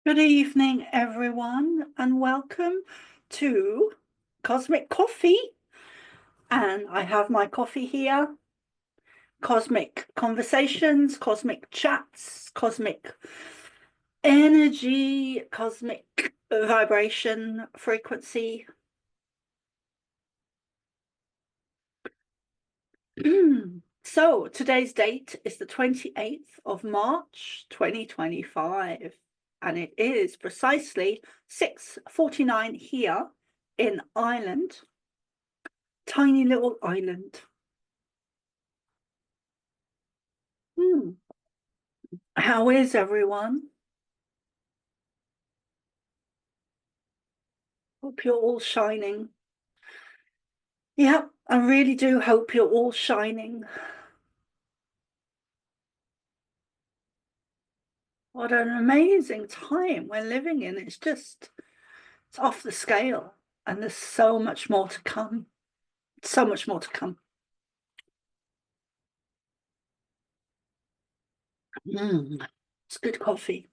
Good evening, everyone, and welcome to Cosmic Coffee. And I have my coffee here. Cosmic conversations, cosmic chats, cosmic energy, cosmic vibration, frequency. So today's date is the 28th of March, 2025, and it is precisely 6:49 here in Ireland. Tiny little island. How is everyone? Hope you're all shining. Yeah, I really do hope you're all shining. What an amazing time we're living in. It's off the scale. And there's so much more to come. So much more to come. It's good coffee.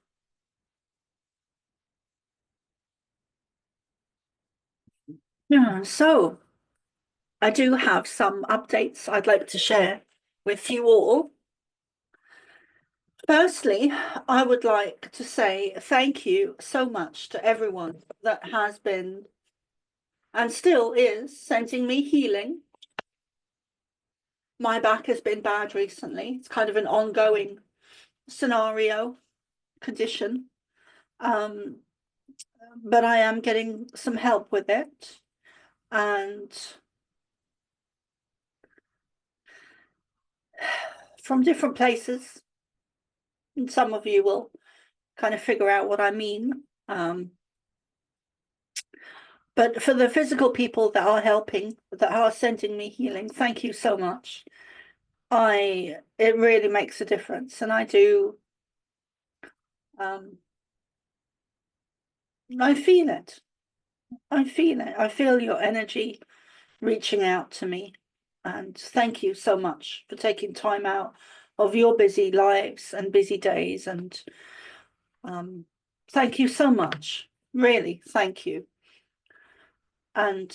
Yeah, so I do have some updates I'd like to share with you all. Firstly, I would like to say thank you so much to everyone that has been and still is sending me healing. My back has been bad recently. It's kind of an ongoing scenario, condition. But I am getting some help with it. And from different places, and some of you will kind of figure out what I mean. But for the physical people that are helping, that are sending me healing, thank you so much. It really makes a difference. And I do, I feel it. I feel it. I feel your energy reaching out to me. And thank you so much for taking time out of your busy lives and busy days. And thank you so much. Really, thank you. And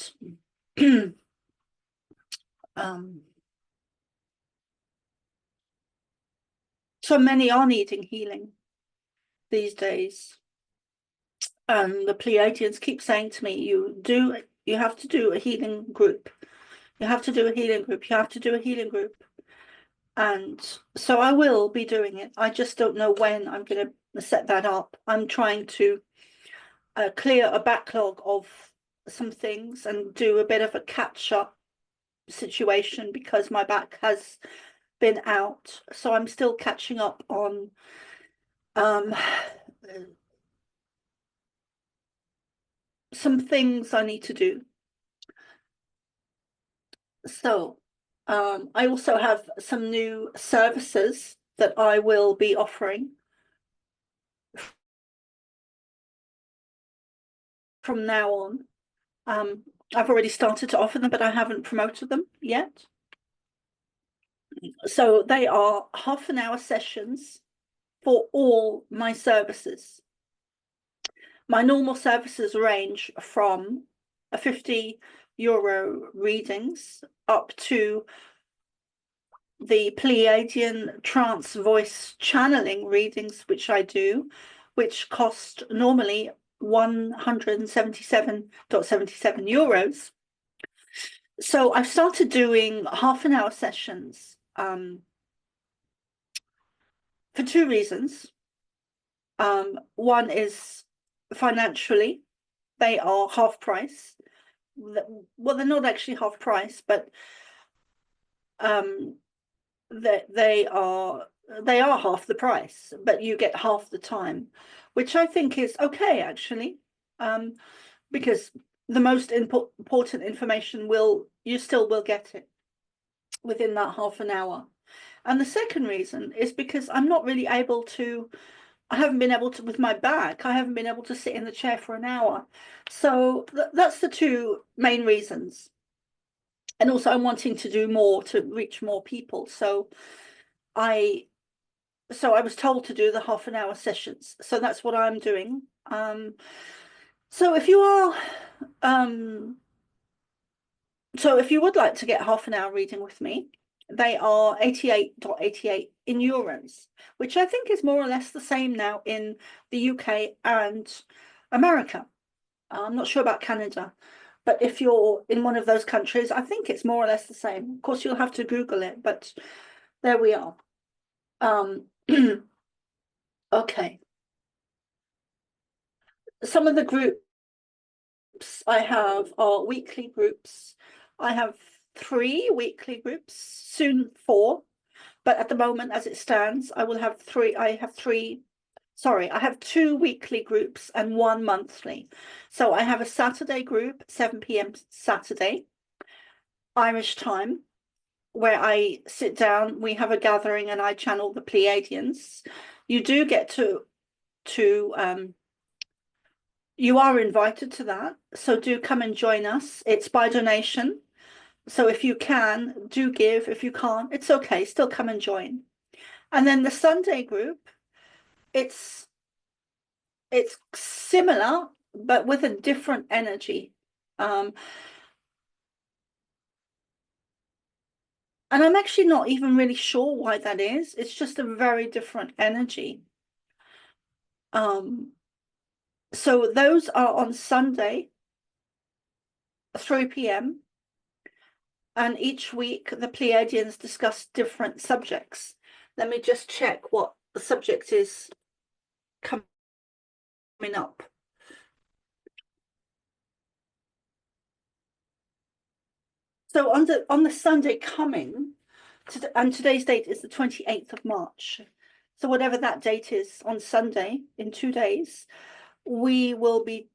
so many are needing healing these days. And the Pleiadians keep saying to me, you have to do a healing group. You have to do a healing group. You have to do a healing group. And so I will be doing it. I just don't know when I'm going to set that up. I'm trying to clear a backlog of some things and do a bit of a catch-up situation because my back has been out. So I'm still catching up on some things I need to do. So I also have some new services that I will be offering from now on. I've already started to offer them, but I haven't promoted them yet. So they are half-an-hour sessions for all my services. My normal services range from a 50 € readings up to the Pleiadian trance voice channeling readings, which I do, which cost normally 177.77 euros. So I've started doing half-an-hour sessions for two reasons. One is financially, they are half price. Well, they're not actually half price, but they are half the price, but you get half the time, which I think is okay, actually, because the most important information you still will get it within that half an hour. And the second reason is because I'm not really able to, I haven't been able to, with my back, I haven't been able to sit in the chair for an hour. So that's the two main reasons. And also I'm wanting to do more to reach more people. So I so I was told to do the half-an-hour sessions. So that's what I'm doing. So if you are, so if you would like to get half an hour reading with me, they are 88.88 in euros, which I think is more or less the same now in the UK and America. I'm not sure about Canada, but if you're in one of those countries, I think it's more or less the same. Of course, you'll have to Google it, but there we are. Okay. Some of the groups I have are weekly groups. I have 3 weekly groups, soon 4, but at the moment, as it stands, I have 2 weekly groups and 1 monthly. So I have a Saturday group, 7 p.m. Saturday, Irish time, where I sit down, we have a gathering, and I channel the Pleiadians. You do get to you are invited to that, so do come and join us. It's by donation. So if you can, do give. If you can't, it's okay. Still come and join. And then the Sunday group, it's similar, but with a different energy. And I'm actually not even really sure why that is. It's just a very different energy. So those are on Sunday, 3 p.m. And each week the Pleiadians discuss different subjects. Let me just check what the subject is coming up. So on the Sunday coming, and today's date is the 28th of March. So whatever that date is on Sunday, in 2 days, we will be,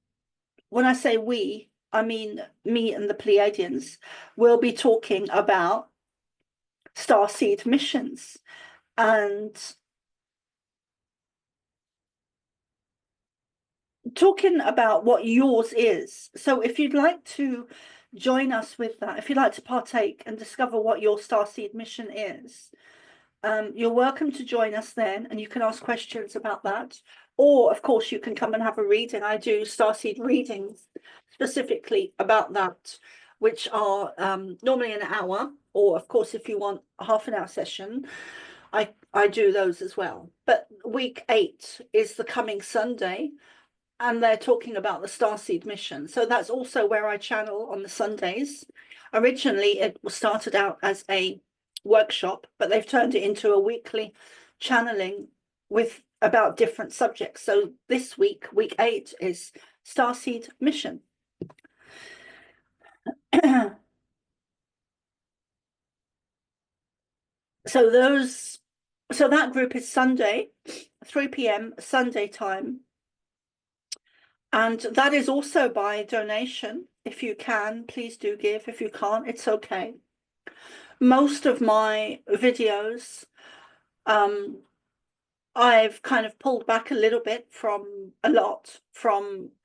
when I say we, I mean me and the Pleiadians, will be talking about starseed missions and talking about what yours is. So if you'd like to join us with that, if you'd like to partake and discover what your starseed mission is, you're welcome to join us then, and you can ask questions about that. Or, of course, you can come and have a reading. I do starseed readings specifically about that, which are normally an hour. Or, of course, if you want a half-an-hour session, I do those as well. But week 8 is the coming Sunday, and they're talking about the starseed mission. So that's also where I channel on the Sundays. Originally, it was started out as a workshop, but they've turned it into a weekly channeling with about different subjects. So this week, week 8, is starseed mission. So that group is Sunday, 3 p.m. Sunday time. And that is also by donation. If you can, please do give. If you can't, it's okay. Most of my videos, I've kind of pulled back a little bit from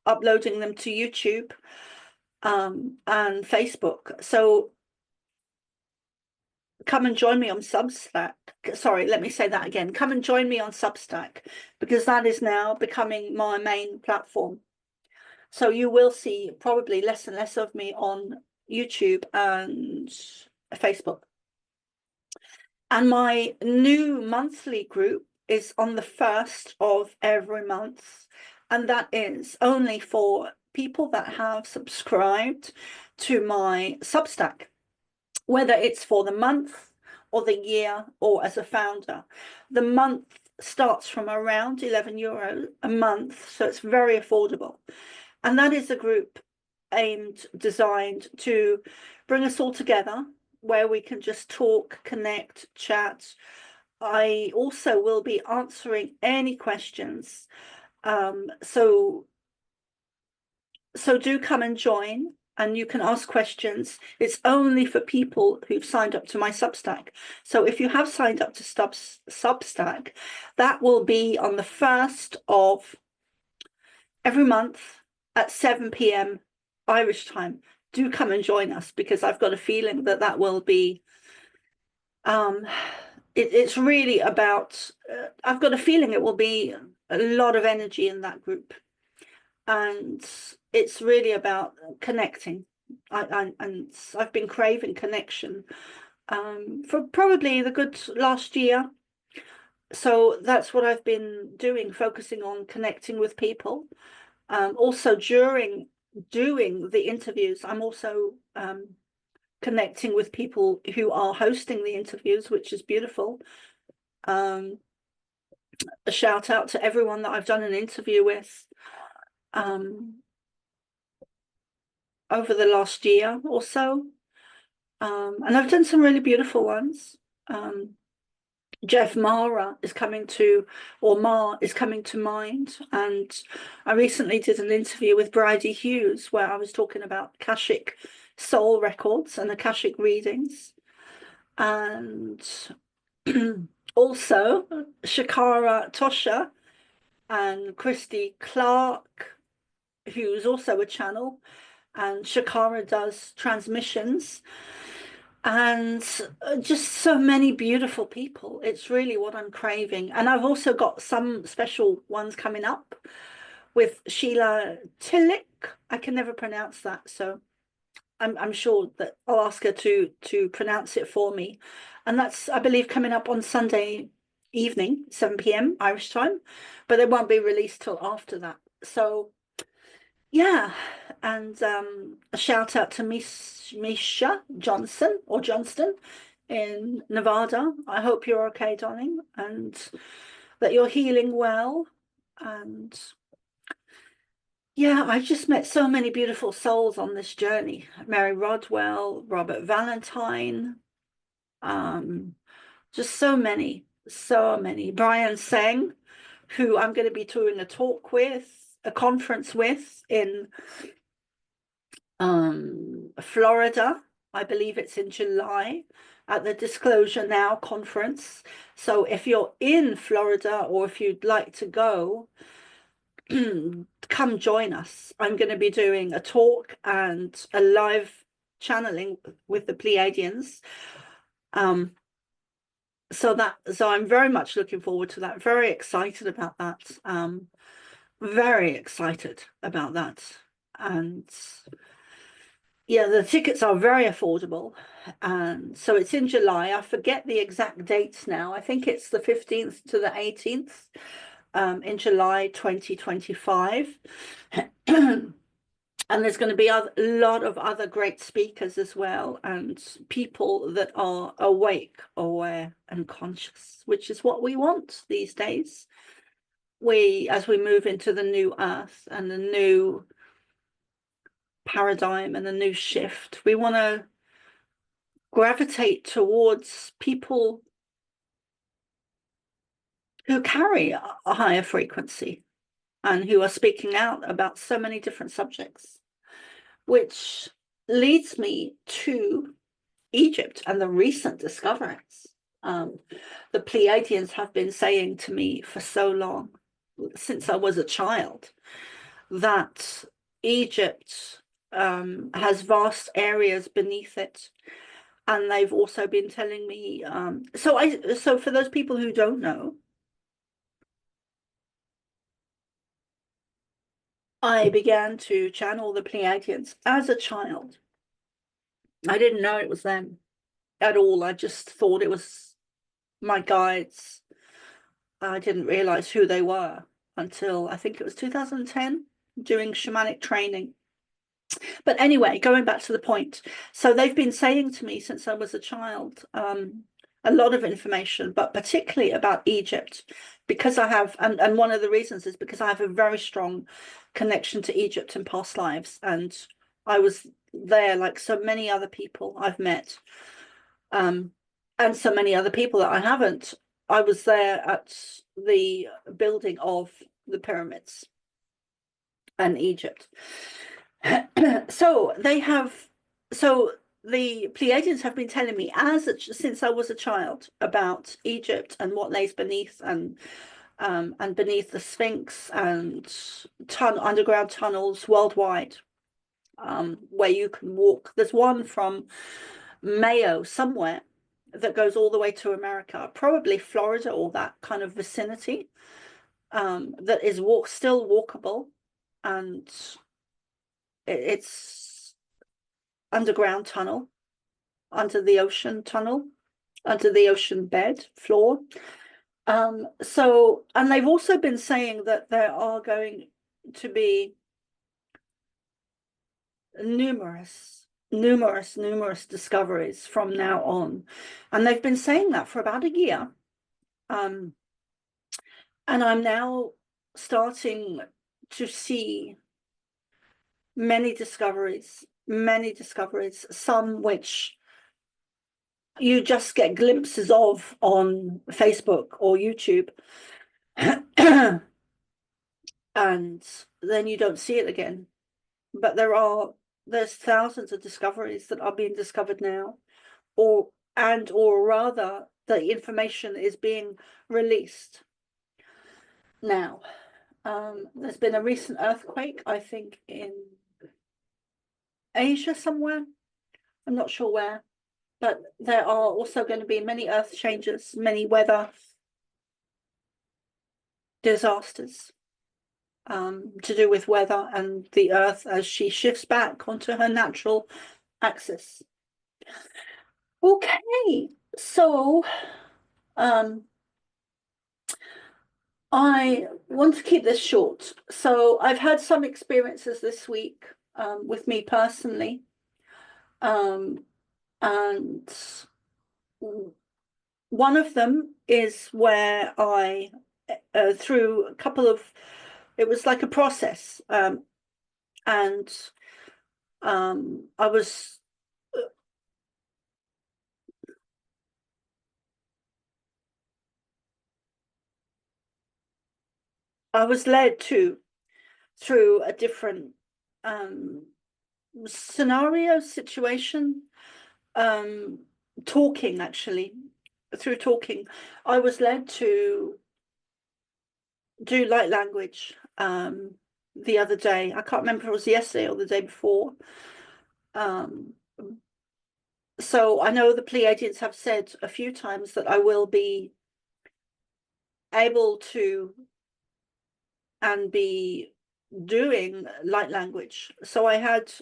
uploading them to YouTube and Facebook. So come and join me on Substack. Sorry, let me say that again. Come and join me on Substack, because that is now becoming my main platform. So you will see probably less and less of me on YouTube and Facebook. And my new monthly group is on the 1st of every month. And that is only for people that have subscribed to my Substack, whether it's for the month or the year or as a founder. The month starts from around €11 a month, so it's very affordable. And that is a group designed to bring us all together, where we can just talk, connect, chat. I also will be answering any questions. So do come and join, and you can ask questions. It's only for people who've signed up to my Substack. So if you have signed up to Substack, that will be on the 1st of every month at 7 p.m. Irish time. Do come and join us, because I've got a feeling that will be it's really about I've got a feeling it will be a lot of energy in that group, and it's really about connecting. And I've been craving connection for probably the good last year. So that's what I've been doing, focusing on connecting with people. Also, during doing the interviews, I'm also connecting with people who are hosting the interviews, which is beautiful. A shout out to everyone that I've done an interview with over the last year or so. And I've done some really beautiful ones. Jeff Mara is coming to, or Ma is coming to mind. And I recently did an interview with Bridie Hughes where I was talking about Akashic soul records and Akashic readings. And also Shakara Tosha and Christy Clark, who's also a channel. And Shakara does transmissions. And just so many beautiful people. It's really what I'm craving. And I've also got some special ones coming up with Sheila Tillich. I can never pronounce that, so I'm sure that I'll ask her to pronounce it for me. And that's, I believe, coming up on Sunday evening, 7 p.m. Irish time, but it won't be released till after that. So yeah, and a shout out to Misha Johnson or Johnston in Nevada. I hope you're okay, darling, and that you're healing well. And yeah, I've just met so many beautiful souls on this journey. Mary Rodwell, Robert Valentine, just so many, so many. Brian Seng, who I'm going to be doing a talk with, a conference with in Florida. I believe it's in July at the Disclosure Now conference. So if you're in Florida or if you'd like to go, come join us. I'm going to be doing a talk and a live channeling with the Pleiadians. So I'm very much looking forward to that. Very excited about that. Very excited about that. And yeah, the tickets are very affordable. And so it's in July. I forget the exact dates now. I think it's the 15th to the 18th in July 2025. And there's going to be a lot of other great speakers as well, and people that are awake, aware, and conscious, which is what we want these days. As we move into the new earth and the new paradigm and the new shift, we want to gravitate towards people who carry a higher frequency and who are speaking out about so many different subjects, which leads me to Egypt and the recent discoveries. The Pleiadians have been saying to me for so long, since I was a child, that Egypt has vast areas beneath it. And they've also been telling me, so for those people who don't know, I began to channel the Pleiadians as a child. I didn't know it was them at all. I just thought it was my guides. I didn't realize who they were until I think it was 2010 doing shamanic training. But anyway, going back to the point. So they've been saying to me since I was a child, a lot of information, but particularly about Egypt, because I have, and one of the reasons is because I have a very strong connection to Egypt in past lives. And I was there like so many other people I've met, and so many other people that I haven't. I was there at the building of the pyramids in Egypt. So the Pleiadians have been telling me since I was a child about Egypt and what lays beneath and beneath the Sphinx and underground tunnels worldwide, where you can walk. There's one from Mayo somewhere that goes all the way to America, probably Florida or that kind of vicinity, that is still walkable, and it's underground tunnel, under the ocean tunnel, under the ocean bed floor. So, and they've also been saying that there are going to be numerous discoveries from now on, and they've been saying that for about a year. And I'm now starting to see many discoveries, some which you just get glimpses of on Facebook or YouTube, and then you don't see it again. But there's thousands of discoveries that are being discovered now, or rather the information is being released now. There's been a recent earthquake, I think in Asia somewhere, I'm not sure where, but there are also going to be many earth changes, many weather disasters, to do with weather and the earth as she shifts back onto her natural axis. Okay, so I want to keep this short. So I've had some experiences this week, with me personally, and one of them is where I, through a couple of, it was like a process, and I was led to, through a different scenario, situation, talking, actually, through talking, I was led to do light language the other day. I can't remember if it was yesterday or the day before. So I know the Pleiadians have said a few times that I will be able to and be doing light language. So I had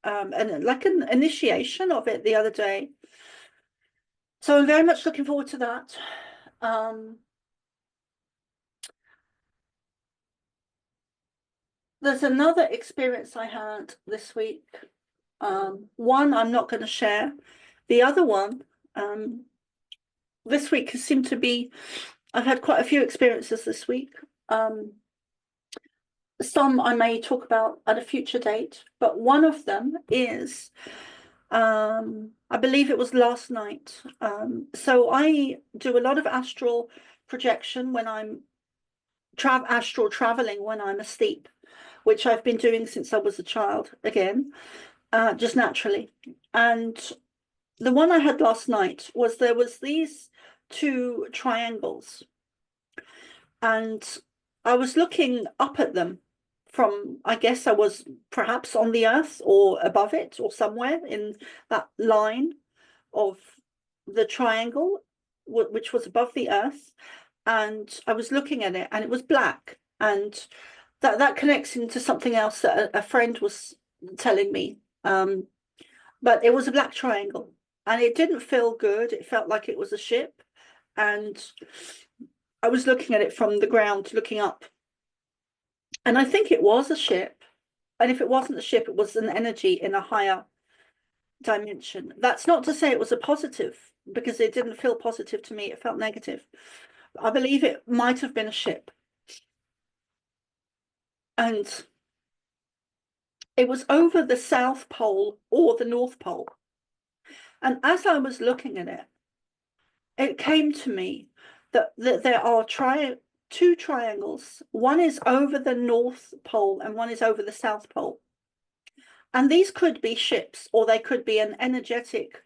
an initiation of it the other day. So I'm very much looking forward to that. There's another experience I had this week. One I'm not going to share. The other one, this week has seemed to be, I've had quite a few experiences this week. Some I may talk about at a future date, but one of them is, I believe it was last night. So I do a lot of astral projection when I'm astral traveling when I'm asleep, which I've been doing since I was a child, again, just naturally. And the one I had last night was, there was these two triangles, and I was looking up at them from, I guess I was perhaps on the earth or above it or somewhere in that line of the triangle, which was above the earth. And I was looking at it, and it was black. And that connects into something else that a friend was telling me. But it was a black triangle, and it didn't feel good. It felt like it was a ship. And I was looking at it from the ground, looking up. And I think it was a ship. And if it wasn't a ship, it was an energy in a higher dimension. That's not to say it was a positive, because it didn't feel positive to me. It felt negative. I believe it might have been a ship. And it was over the South Pole or the North Pole. And as I was looking at it, it came to me that there are two triangles. One is over the North Pole and one is over the South Pole. And these could be ships, or they could be an energetic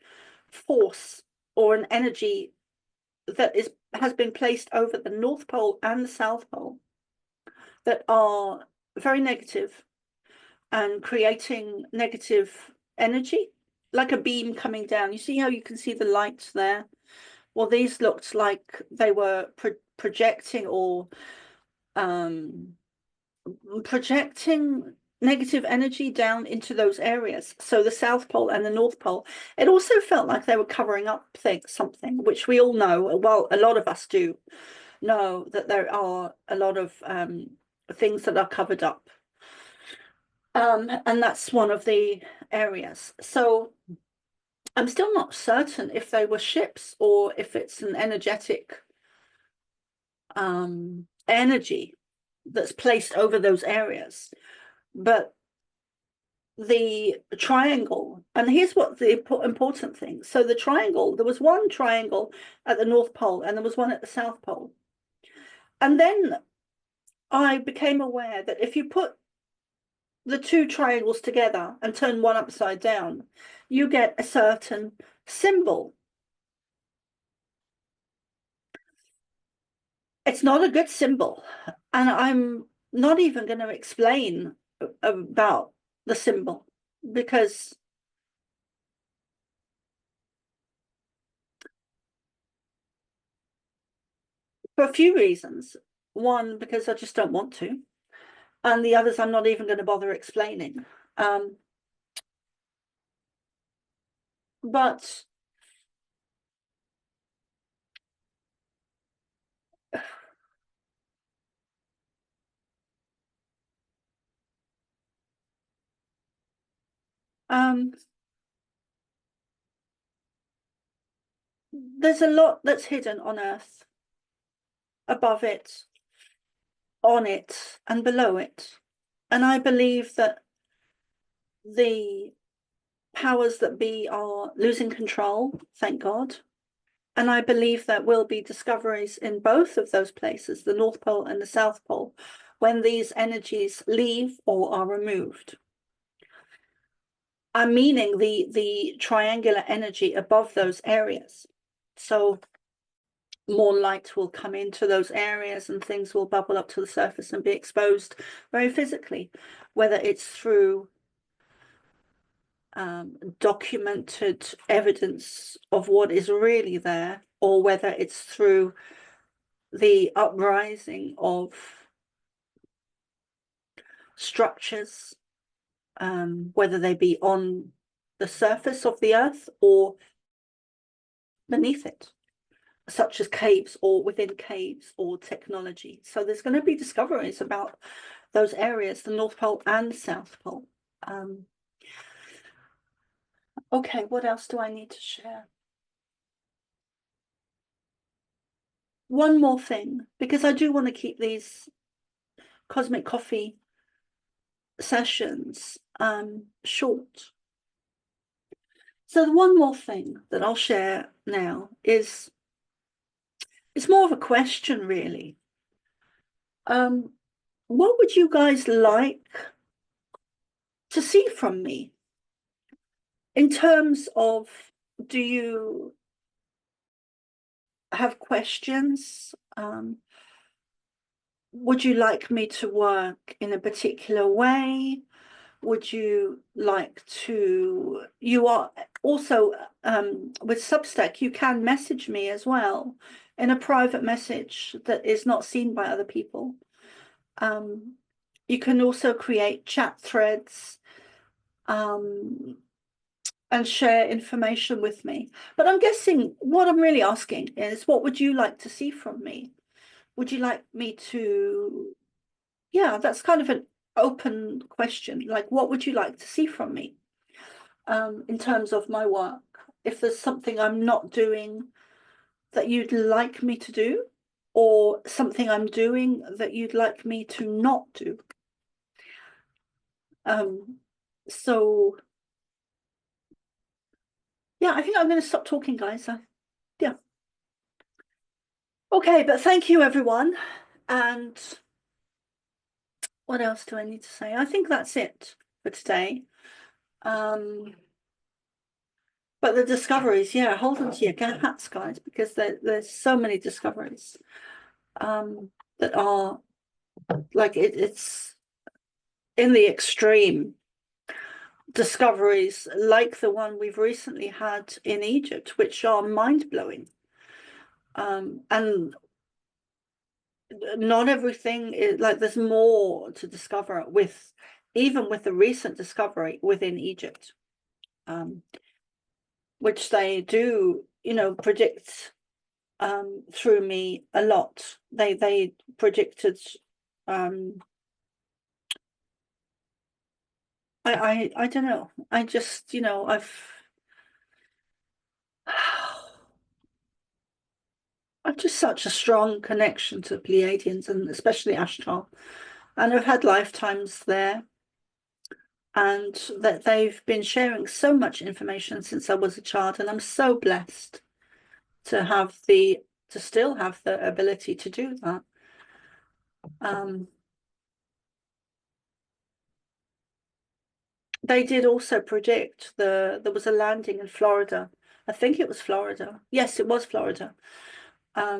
force or an energy that has been placed over the North Pole and the South Pole, that are very negative and creating negative energy, like a beam coming down. You see how you can see the light there? Well, these looked like they were projecting or projecting negative energy down into those areas. So the South Pole and the North Pole. It also felt like they were covering up something, which we all know. Well, a lot of us do know that there are a lot of things that are covered up. And that's one of the areas. So I'm still not certain if they were ships or if it's an energetic energy that's placed over those areas. But the triangle, and here's what the important thing. So the triangle, there was one triangle at the North Pole and there was one at the South Pole. And then I became aware that if you put the two triangles together and turn one upside down, you get a certain symbol. It's not a good symbol, and I'm not even going to explain about the symbol because for a few reasons. One, because I just don't want to, and the others I'm not even going to bother explaining. But there's a lot that's hidden on Earth, above it, on it, and below it. And I believe that the powers that be are losing control, thank God. And I believe there will be discoveries in both of those places, the North Pole and the South Pole, when these energies leave or are removed. I'm meaning the triangular energy above those areas. So more light will come into those areas and things will bubble up to the surface and be exposed very physically, whether it's through documented evidence of what is really there, or whether it's through the uprising of structures, whether they be on the surface of the earth or beneath it, such as caves or within caves or technology. So there's going to be discoveries about those areas, the North Pole and the South Pole. Okay, what else do I need to share? One more thing, because I do want to keep these Cosmic Coffee sessions short. So the one more thing that I'll share now is, it's more of a question really. What would you guys like to see from me in terms of, do you have questions? Would you like me to work in a particular way? Would you like to, you are also, with Substack, you can message me as well in a private message that is not seen by other people. You can also create chat threads and share information with me. But I'm guessing what I'm really asking is, what would you like to see from me? Would you like me to, yeah, that's kind of an open question. Like, what would you like to see from me in terms of my work? If there's something I'm not doing that you'd like me to do, or something I'm doing that you'd like me to not do. So yeah, I think I'm going to stop talking, guys. Yeah. Okay, but thank you, everyone. And what else do I need to say? I think that's it for today. But the discoveries, yeah, hold on to your hats, guys, because there's so many discoveries that are like, it's in the extreme. Discoveries like the one we've recently had in Egypt, which are mind-blowing. And not everything is like, there's more to discover with, even with the recent discovery within Egypt, which they do, predict through me a lot. They predicted, I don't know. I just, I've just such a strong connection to Pleiadians, and especially Ashtar. And I've had lifetimes there, and that they've been sharing so much information since I was a child, and I'm so blessed to still have the ability to do that. They did also predict there was a landing in Florida. I think it was Florida. Yes, it was Florida,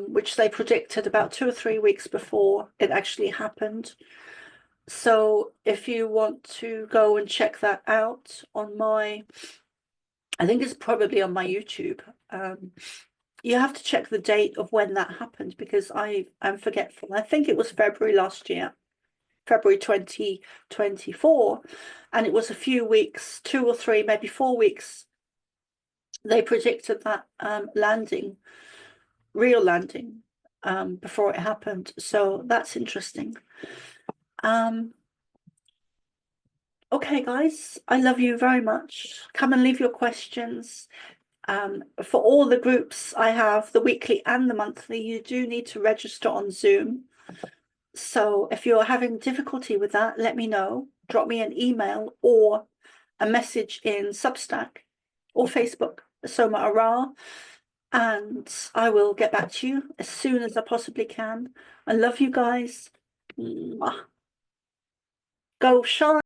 which they predicted about 2 or 3 weeks before it actually happened. So if you want to go and check that out on I think it's probably on my YouTube. You have to check the date of when that happened, because I'm forgetful. I think it was February last year, February 2024, and it was a few weeks, 2 or 3, maybe 4 weeks. They predicted that real landing, before it happened. So that's interesting. Okay, guys, I love you very much. Come and leave your questions. For all the groups I have, the weekly and the monthly, you do need to register on Zoom. So if you're having difficulty with that, let me know. Drop me an email or a message in Substack or Facebook, Soma Arah, and I will get back to you as soon as I possibly can. I love you guys. Mwah. Go shine.